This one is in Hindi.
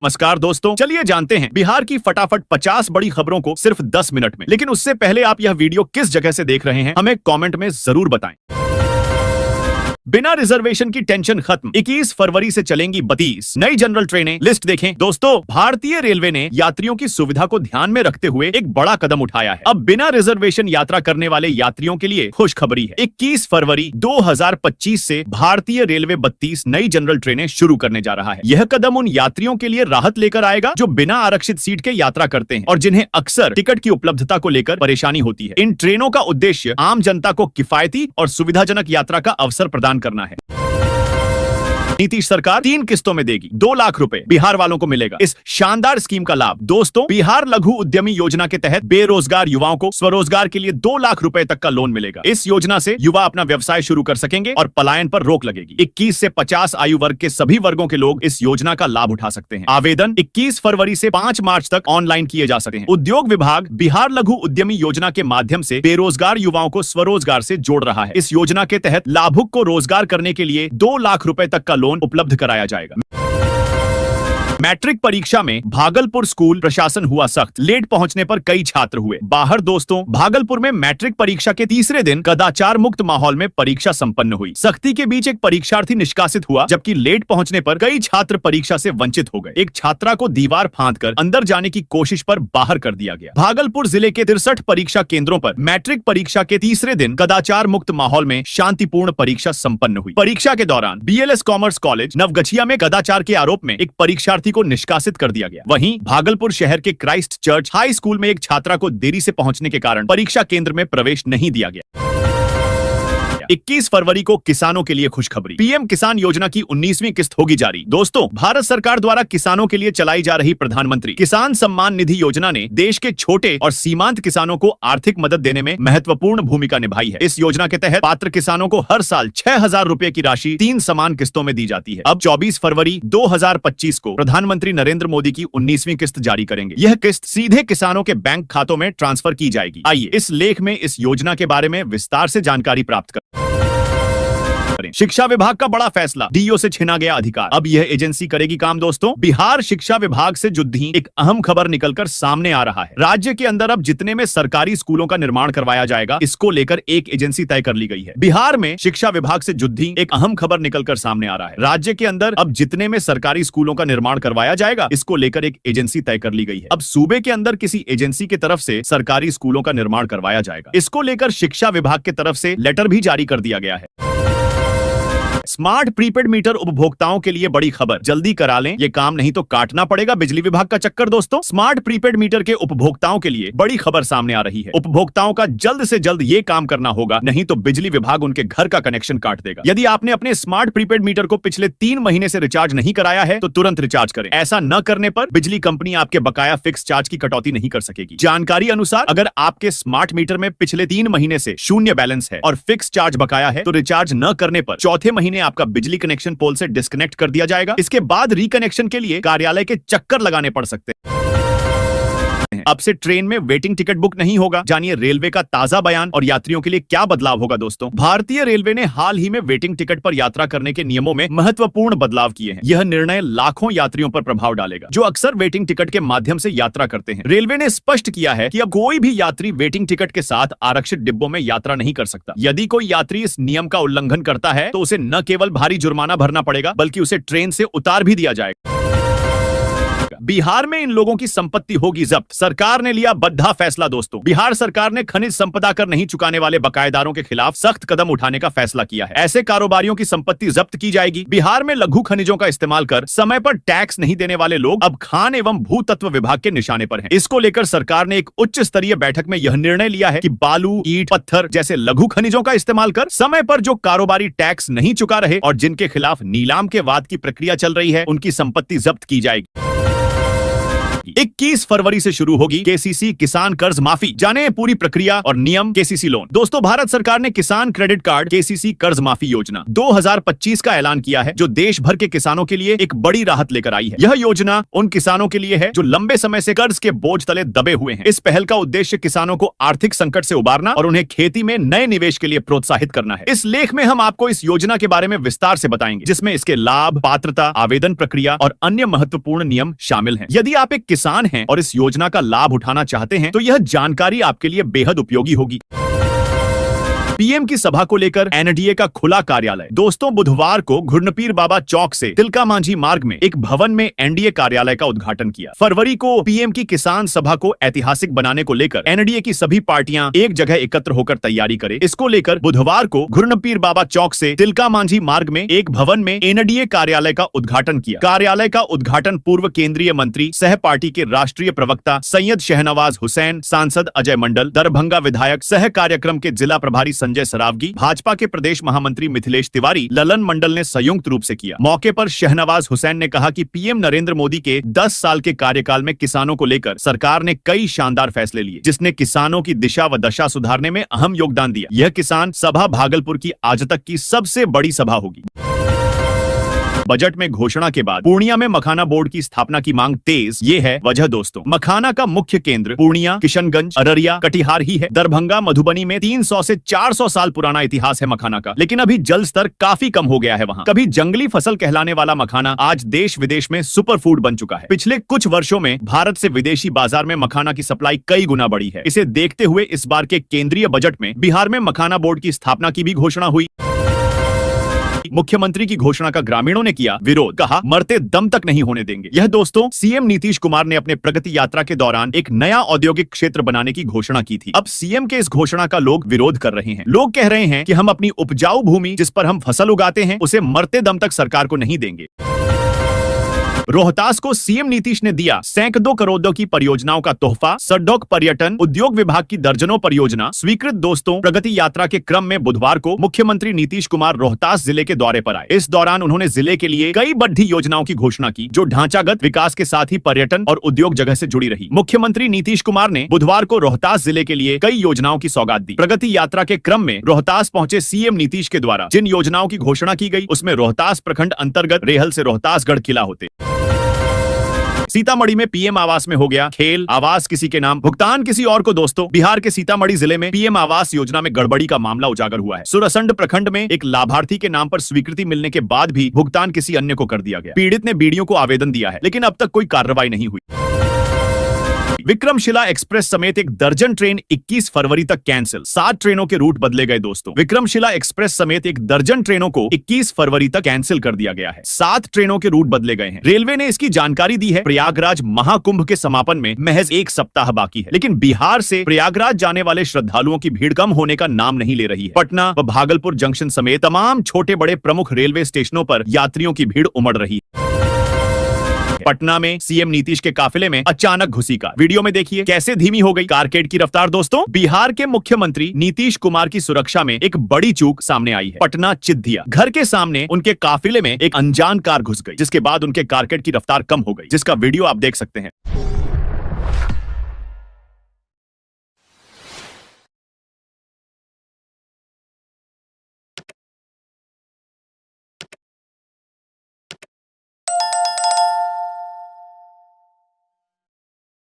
नमस्कार दोस्तों, चलिए जानते हैं बिहार की फटाफट 50 बड़ी खबरों को सिर्फ 10 मिनट में। लेकिन उससे पहले आप यह वीडियो किस जगह से देख रहे हैं हमें कमेंट में जरूर बताएं। बिना रिजर्वेशन की टेंशन खत्म, 21 फरवरी से चलेंगी 32 नई जनरल ट्रेनें। लिस्ट देखें दोस्तों, भारतीय रेलवे ने यात्रियों की सुविधा को ध्यान में रखते हुए एक बड़ा कदम उठाया है। अब बिना रिजर्वेशन यात्रा करने वाले यात्रियों के लिए खुशखबरी है। 21 फरवरी 2025 से भारतीय रेलवे 32 नई जनरल ट्रेनें शुरू करने जा रहा है। यह कदम उन यात्रियों के लिए राहत लेकर आएगा जो बिना आरक्षित सीट के यात्रा करते हैं और जिन्हें अक्सर टिकट की उपलब्धता को लेकर परेशानी होती है। इन ट्रेनों का उद्देश्य आम जनता को किफायती और सुविधाजनक यात्रा का अवसर प्रदान करना है। नीतीश सरकार 3 किस्तों में देगी 2 लाख रुपए बिहार वालों को मिलेगा इस शानदार स्कीम का लाभ। दोस्तों, बिहार लघु उद्यमी योजना के तहत बेरोजगार युवाओं को स्वरोजगार के लिए 2 लाख रुपए तक का लोन मिलेगा। इस योजना से युवा अपना व्यवसाय शुरू कर सकेंगे और पलायन पर रोक लगेगी। 21 से 50 आयु वर्ग के सभी वर्गों के लोग इस योजना का लाभ उठा सकते हैं। आवेदन 21 फरवरी से 5 मार्च तक ऑनलाइन किए जा सकते हैं। उद्योग विभाग बिहार लघु उद्यमी योजना के माध्यम से बेरोजगार युवाओं को स्वरोजगार से जोड़ रहा है। इस योजना के तहत लाभुक को रोजगार करने के लिए 2 लाख रुपए तक का लोन उपलब्ध कराया जाएगा। मैट्रिक परीक्षा में भागलपुर स्कूल प्रशासन हुआ सख्त, लेट पहुंचने पर कई छात्र हुए बाहर। दोस्तों, भागलपुर में मैट्रिक परीक्षा के तीसरे दिन कदाचार मुक्त माहौल में परीक्षा संपन्न हुई। सख्ती के बीच एक परीक्षार्थी निष्कासित हुआ, जबकि लेट पहुंचने पर कई छात्र परीक्षा से वंचित हो गए। एक छात्रा को दीवार फांदकर अंदर जाने की कोशिश पर बाहर कर दिया गया। भागलपुर जिले के 63 परीक्षा केंद्रों पर मैट्रिक परीक्षा के तीसरे दिन कदाचार मुक्त माहौल में शांतिपूर्ण परीक्षा संपन्न हुई। परीक्षा के दौरान BLS कॉमर्स कॉलेज नवगछिया में कदाचार के आरोप में एक परीक्षार्थी को निष्कासित कर दिया गया। वहीं भागलपुर शहर के क्राइस्ट चर्च हाई स्कूल में एक छात्रा को देरी से पहुंचने के कारण परीक्षा केंद्र में प्रवेश नहीं दिया गया। 21 फरवरी को किसानों के लिए खुशखबरी, पीएम किसान योजना की 19वीं किस्त होगी जारी। दोस्तों, भारत सरकार द्वारा किसानों के लिए चलाई जा रही प्रधानमंत्री किसान सम्मान निधि योजना ने देश के छोटे और सीमांत किसानों को आर्थिक मदद देने में महत्वपूर्ण भूमिका निभाई है। इस योजना के तहत पात्र किसानों को हर साल 6,000 रुपए की राशि 3 समान किस्तों में दी जाती है। अब 24 फरवरी 2025 को प्रधानमंत्री नरेंद्र मोदी की 19वीं किस्त जारी करेंगे। यह किस्त सीधे किसानों के बैंक खातों में ट्रांसफर की जाएगी। आइए इस लेख में इस योजना के बारे में विस्तार से जानकारी प्राप्त करें। शिक्षा विभाग का बड़ा फैसला, DO से छिना गया अधिकार, अब यह एजेंसी करेगी काम। दोस्तों, बिहार शिक्षा विभाग से जुड़ी एक अहम खबर निकलकर सामने आ रहा है। राज्य के अंदर अब जितने में सरकारी स्कूलों का निर्माण करवाया जाएगा, इसको लेकर एक एजेंसी तय कर ली गई है। बिहार में शिक्षा विभाग से जुड़ी एक अहम खबर निकलकर सामने आ रहा है। राज्य के अंदर अब जितने में सरकारी स्कूलों का निर्माण करवाया जाएगा, इसको लेकर एक एजेंसी तय कर ली गई है। अब सूबे के अंदर किसी एजेंसी की तरफ से सरकारी स्कूलों का निर्माण करवाया जाएगा। इसको लेकर शिक्षा विभाग की तरफ से लेटर भी जारी कर दिया गया है। स्मार्ट प्रीपेड मीटर उपभोक्ताओं के लिए बड़ी खबर, जल्दी करा लें, ये काम नहीं तो काटना पड़ेगा बिजली विभाग का चक्कर। दोस्तों, स्मार्ट प्रीपेड मीटर के उपभोक्ताओं के लिए बड़ी खबर सामने आ रही है। उपभोक्ताओं का जल्द से जल्द ये काम करना होगा, नहीं तो बिजली विभाग उनके घर का कनेक्शन काट देगा। यदि आपने अपने स्मार्ट प्रीपेड मीटर को पिछले 3 महीने से रिचार्ज नहीं कराया है तो तुरंत रिचार्ज करें। ऐसा न करने पर बिजली कंपनी आपके बकाया फिक्स चार्ज की कटौती नहीं कर सकेगी। जानकारी अनुसार अगर आपके स्मार्ट मीटर में पिछले 3 महीने से शून्य बैलेंस है और फिक्स चार्ज बकाया है तो रिचार्ज न करने पर चौथे महीने आपका बिजली कनेक्शन पोल से डिस्कनेक्ट कर दिया जाएगा। इसके बाद रिकनेक्शन के लिए कार्यालय के चक्कर लगाने पड़ सकते हैं। अब से ट्रेन में वेटिंग टिकट बुक नहीं होगा, जानिए रेलवे का ताजा बयान और यात्रियों के लिए क्या बदलाव होगा। दोस्तों, भारतीय रेलवे ने हाल ही में वेटिंग टिकट पर यात्रा करने के नियमों में महत्वपूर्ण बदलाव किए हैं। यह निर्णय लाखों यात्रियों पर प्रभाव डालेगा जो अक्सर वेटिंग टिकट के माध्यम से यात्रा करते हैं। रेलवे ने स्पष्ट किया है कि अब कोई भी यात्री वेटिंग टिकट के साथ आरक्षित डिब्बों में यात्रा नहीं कर सकता। यदि कोई यात्री इस नियम का उल्लंघन करता है तो उसे न केवल भारी जुर्माना भरना पड़ेगा बल्कि उसे ट्रेन से उतार भी दिया जाएगा। बिहार में इन लोगों की संपत्ति होगी जब्त, सरकार ने लिया बड़ा फैसला। दोस्तों, बिहार सरकार ने खनिज संपदा कर नहीं चुकाने वाले बकायेदारों के खिलाफ सख्त कदम उठाने का फैसला किया है। ऐसे कारोबारियों की संपत्ति जब्त की जाएगी। बिहार में लघु खनिजों का इस्तेमाल कर समय पर टैक्स नहीं देने वाले लोग अब खान एवं भूतत्व विभाग के निशाने पर हैं। इसको लेकर सरकार ने एक उच्च स्तरीय बैठक में यह निर्णय लिया है कि बालू, ईंट, पत्थर जैसे लघु खनिजों का इस्तेमाल कर समय पर जो कारोबारी टैक्स नहीं चुका रहे और जिनके खिलाफ नीलाम के वाद की प्रक्रिया चल रही है, उनकी संपत्ति जब्त की जाएगी। होगी। 21 फरवरी से शुरू होगी केसीसी किसान कर्ज माफी। जाने पूरी प्रक्रिया और नियम केसीसी लोन। दोस्तों, भारत सरकार ने किसान क्रेडिट कार्ड केसीसी कर्ज माफी योजना 2025 का ऐलान किया है, जो देश भर के किसानों के लिए एक बड़ी राहत लेकर आई है। यह योजना उन किसानों के लिए है जो लंबे समय से कर्ज के बोझ तले दबे हुए हैं। इस पहल का उद्देश्य किसानों को आर्थिक संकट से उबारना और उन्हें खेती में नए निवेश के लिए प्रोत्साहित करना है। इस लेख में हम आपको इस योजना के बारे में विस्तार से बताएंगे, जिसमें इसके लाभ, पात्रता, आवेदन प्रक्रिया और अन्य महत्वपूर्ण नियम शामिल हैं। यदि आप एक किसान हैं और इस योजना का लाभ उठाना चाहते हैं, तो यह जानकारी आपके लिए बेहद उपयोगी होगी। पीएम की सभा को लेकर एनडीए का खुला कार्यालय। दोस्तों, बुधवार को घुर्नपीर बाबा चौक से तिलका मांझी मार्ग में एक भवन में एनडीए कार्यालय का उद्घाटन किया। फरवरी को पीएम की किसान सभा को ऐतिहासिक बनाने को लेकर एनडीए की सभी पार्टियां एक जगह एकत्र होकर तैयारी करें। इसको लेकर बुधवार को घुर्नपीर बाबा चौक से तिलका मांझी मार्ग में एक भवन में एनडीए कार्यालय का उद्घाटन किया। कार्यालय का उद्घाटन पूर्व केंद्रीय मंत्री सह पार्टी के राष्ट्रीय प्रवक्ता सैयद शहनवाज हुसैन, सांसद अजय मंडल, दरभंगा विधायक सह कार्यक्रम के जिला प्रभारी संजय सरावगी, भाजपा के प्रदेश महामंत्री मिथिलेश तिवारी, ललन मंडल ने संयुक्त रूप से किया। मौके पर शहनवाज हुसैन ने कहा कि पीएम नरेंद्र मोदी के 10 साल के कार्यकाल में किसानों को लेकर सरकार ने कई शानदार फैसले लिए, जिसने किसानों की दिशा व दशा सुधारने में अहम योगदान दिया। यह किसान सभा भागलपुर की आज तक की सबसे बड़ी सभा होगी। बजट में घोषणा के बाद पूर्णिया में मखाना बोर्ड की स्थापना की मांग तेज। ये है वजह दोस्तों। मखाना का मुख्य केंद्र पूर्णिया, किशनगंज, अररिया, कटिहार ही है। दरभंगा, मधुबनी में 300 से 400 साल पुराना इतिहास है मखाना का, लेकिन अभी जल स्तर काफी कम हो गया है वहाँ। कभी जंगली फसल कहलाने वाला मखाना आज देश विदेश में सुपर फूड बन चुका है। पिछले कुछ वर्षों में भारत से विदेशी बाजार में मखाना की सप्लाई कई गुना बढ़ी है। इसे देखते हुए इस बार के केंद्रीय बजट में बिहार में मखाना बोर्ड की स्थापना की भी घोषणा हुई। मुख्यमंत्री की घोषणा का ग्रामीणों ने किया विरोध, कहा मरते दम तक नहीं होने देंगे। यह दोस्तों, सीएम नीतीश कुमार ने अपने प्रगति यात्रा के दौरान एक नया औद्योगिक क्षेत्र बनाने की घोषणा की थी। अब सीएम के इस घोषणा का लोग विरोध कर रहे हैं। लोग कह रहे हैं कि हम अपनी उपजाऊ भूमि, जिस पर हम फसल उगाते हैं, उसे मरते दम तक सरकार को नहीं देंगे। रोहतास को सीएम नीतीश ने दिया सैकड़ों करोड़ों की परियोजनाओं का तोहफा। सड़क, पर्यटन, उद्योग विभाग की दर्जनों परियोजना स्वीकृत। दोस्तों, प्रगति यात्रा के क्रम में बुधवार को मुख्यमंत्री नीतीश कुमार रोहतास जिले के दौरे पर आए। इस दौरान उन्होंने जिले के लिए कई बढ़ी योजनाओं की घोषणा की, जो ढांचागत विकास के साथ ही पर्यटन और उद्योग जगह से जुड़ी रही। मुख्यमंत्री नीतीश कुमार ने बुधवार को रोहतास जिले के लिए कई योजनाओं की सौगात दी। प्रगति यात्रा के क्रम में रोहतास पहुंचे सीएम नीतीश के द्वारा जिन योजनाओं की घोषणा की गई, उसमें रोहतास प्रखंड अंतर्गत रेहल से रोहतासगढ़ किला होते। सीतामढ़ी में पीएम आवास में हो गया खेल। आवास किसी के नाम, भुगतान किसी और को। दोस्तों, बिहार के सीतामढ़ी जिले में पीएम आवास योजना में गड़बड़ी का मामला उजागर हुआ है। सुरसंड प्रखंड में एक लाभार्थी के नाम पर स्वीकृति मिलने के बाद भी भुगतान किसी अन्य को कर दिया गया। पीड़ित ने बीडीओ को आवेदन दिया है, लेकिन अब तक कोई कार्रवाई नहीं हुई। विक्रमशिला एक्सप्रेस समेत एक दर्जन ट्रेन 21 फरवरी तक कैंसिल। 7 ट्रेनों के रूट बदले गए। दोस्तों, विक्रमशिला एक्सप्रेस समेत एक दर्जन ट्रेनों को 21 फरवरी तक कैंसिल कर दिया गया है। 7 ट्रेनों के रूट बदले गए हैं। रेलवे ने इसकी जानकारी दी है। प्रयागराज महाकुंभ के समापन में महज 1 सप्ताह बाकी है, लेकिन बिहार से प्रयागराज जाने वाले श्रद्धालुओं की भीड़ कम होने का नाम नहीं ले रही है। पटना व भागलपुर जंक्शन समेत तमाम छोटे बड़े प्रमुख रेलवे स्टेशनों पर यात्रियों की भीड़ उमड़ रही है। पटना में सीएम नीतीश के काफिले में अचानक घुसी कार। वीडियो में देखिए कैसे धीमी हो गई कारकेड की रफ्तार। दोस्तों, बिहार के मुख्यमंत्री नीतीश कुमार की सुरक्षा में एक बड़ी चूक सामने आई है। पटना चिद्धिया घर के सामने उनके काफिले में एक अनजान कार घुस गई, जिसके बाद उनके कारकेड की रफ्तार कम हो गई, जिसका वीडियो आप देख सकते हैं।